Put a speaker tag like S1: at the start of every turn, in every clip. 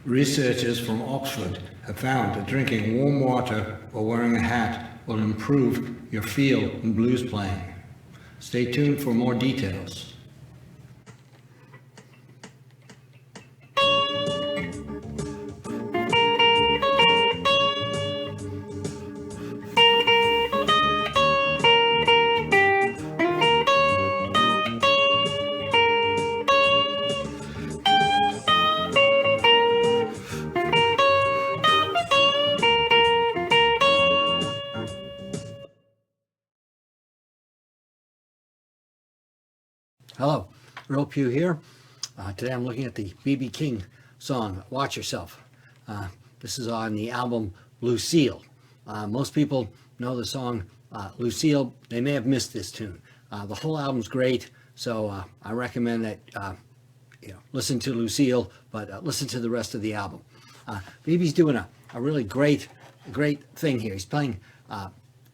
S1: Researchers from Oxford have found that drinking warm water or wearing a hat will improve your feel in blues playing. Stay tuned for more details. Hello, Earle Pughe here. Today I'm looking at the B.B. King song, Watch Yourself. This is on the album Lucille. Most people know the song Lucille. They may have missed this tune. The whole album's great, so I recommend that listen to Lucille, but listen to the rest of the album. B.B.'s doing a really great thing here. He's playing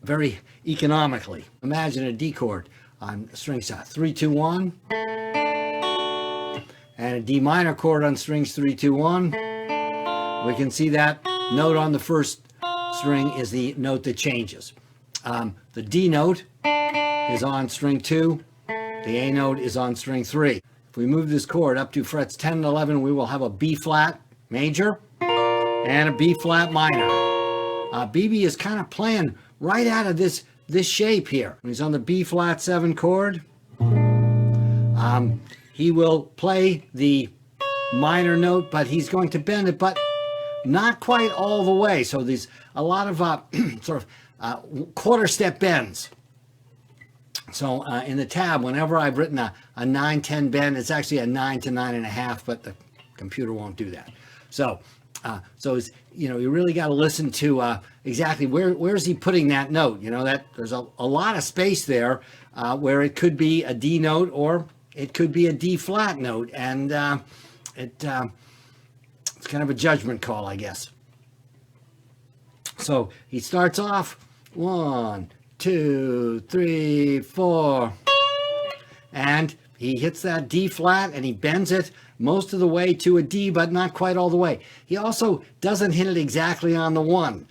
S1: very economically. Imagine a D chord on strings 3, 2, 1, and a D minor chord on strings 3, 2, 1. We can see that note on the first string is the note that changes. The D note is on string 2. The A note is on string 3. If we move this chord up to frets 10 and 11, we will have a B flat major and a B flat minor. B.B. is kind of playing right out of this shape here. When he's on the B flat 7 chord, he will play the minor note, but he's going to bend it, but not quite all the way. So there's a lot of sort of quarter step bends. So in the tab, whenever I've written a 9-10 bend, it's actually a 9 to 9.5, but the computer won't do that. So it's, you really got to listen to exactly where is he putting that note. That there's a lot of space there where it could be a D note or it could be a D flat note, and it's kind of a judgment call, I guess. So he starts off 1, 2, 3, 4, and he hits that D flat and he bends it most of the way to a D, but not quite all the way. He also doesn't hit it exactly on the 1.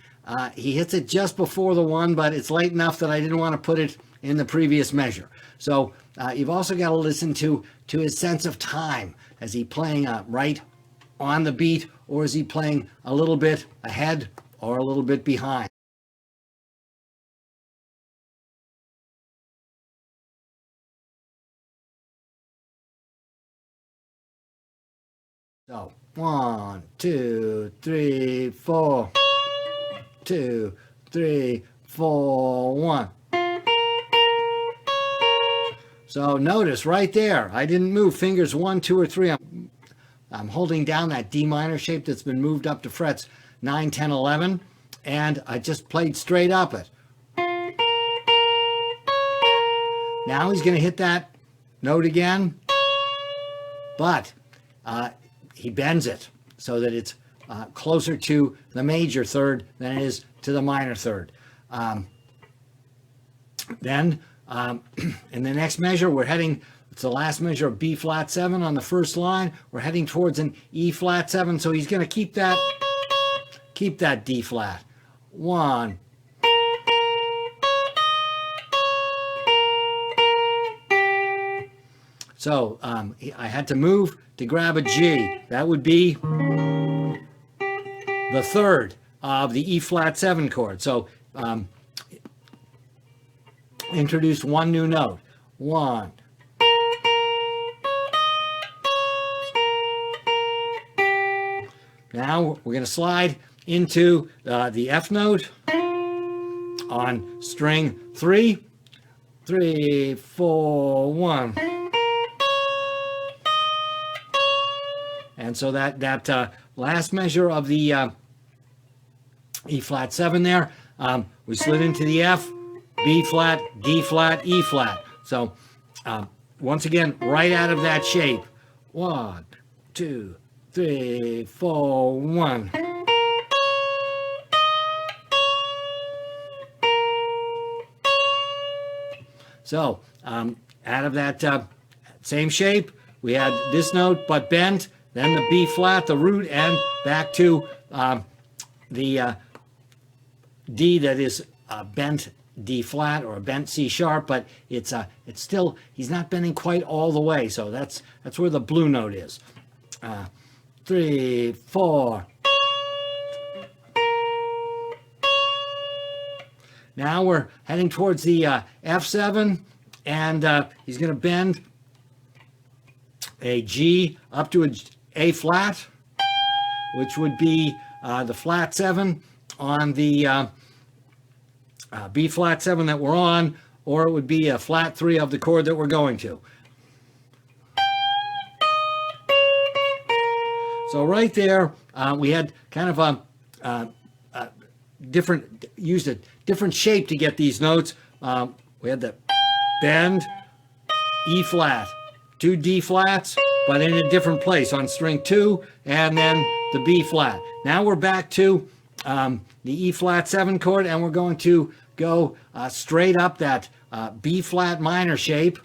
S1: He hits it just before the 1, but it's late enough that I didn't want to put it in the previous measure. So you've also got to listen to his sense of time. Is he playing right on the beat, or is he playing a little bit ahead or a little bit behind? So 1, 2, 3, 4, 2, 3, 4, 1. So notice right there, I didn't move fingers 1, 2, or 3. I'm holding down that D minor shape that's been moved up to frets 9, 10, 11, and I just played straight up it. Now he's going to hit that note again, but he bends it so that it's closer to the major third than it is to the minor third. Then in the next measure, it's the last measure of B flat 7 on the first line. We're heading towards an E flat 7, so he's going to keep that D flat. 1. So I had to move to grab a G. That would be the third of the E flat 7 chord. So introduce one new note. 1. Now we're going to slide into the F note on string 3. 3, 4, 1. And so that last measure of the E flat 7 there, we slid into the F, B flat, D flat, E flat. So once again, right out of that shape. 1, 2, 3, 4, 1. So out of that same shape, we had this note but bent, then the B flat, the root, and back to the D that is bent D flat or a bent C sharp, but it's still, he's not bending quite all the way, so that's where the blue note is. 3, 4. Now we're heading towards the F7, and he's going to bend a G up to A flat, which would be the flat 7 on the B flat 7 that we're on, or it would be a flat 3 of the chord that we're going to. So right there, we had kind of a used a different shape to get these notes. We had the bend, E flat, 2 D flats, but in a different place on string 2, and then the B flat. Now we're back to the E flat 7 chord, and we're going to go straight up that B flat minor shape.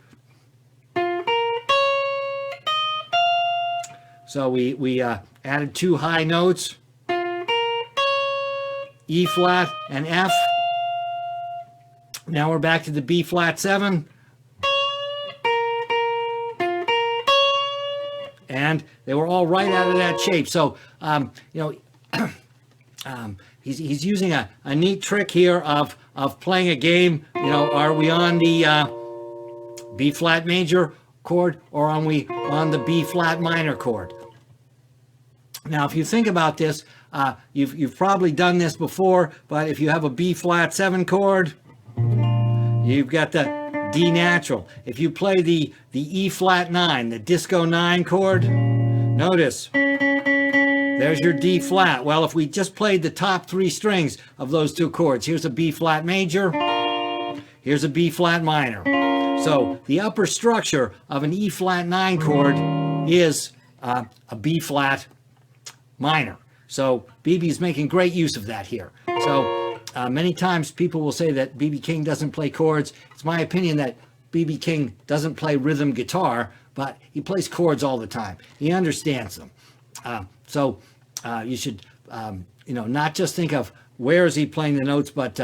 S1: So we added 2 high notes, E flat and F. Now we're back to the B flat 7. And they were all right out of that shape. So, he's using a neat trick here of playing a game. Are we on the B flat major chord, or are we on the B flat minor chord? Now, if you think about this, you've probably done this before, but if you have a B flat 7 chord, you've got the D natural. If you play the E flat 9, the disco 9 chord, notice there's your D flat. Well, if we just played the top 3 strings of those 2 chords, here's a B flat major, here's a B flat minor. So the upper structure of an E flat 9 chord is a B flat minor. So BB's making great use of that here. So many times people will say that B.B. King doesn't play chords. It's my opinion that B.B. King doesn't play rhythm guitar, but he plays chords all the time. He understands them. So you should, not just think of where is he playing the notes, but,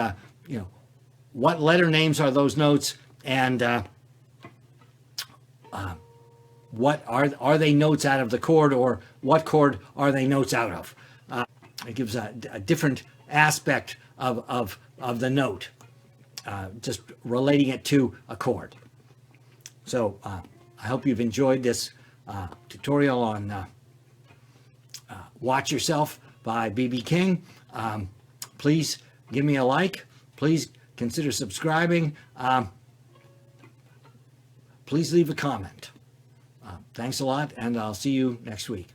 S1: what letter names are those notes, and what are they notes out of the chord, or what chord are they notes out of? It gives a different aspect of the note, just relating it to a chord. So I hope you've enjoyed this tutorial on Watch Yourself by B.B. King. Please give me a like. Please consider subscribing. Please leave a comment. Thanks a lot, and I'll see you next week.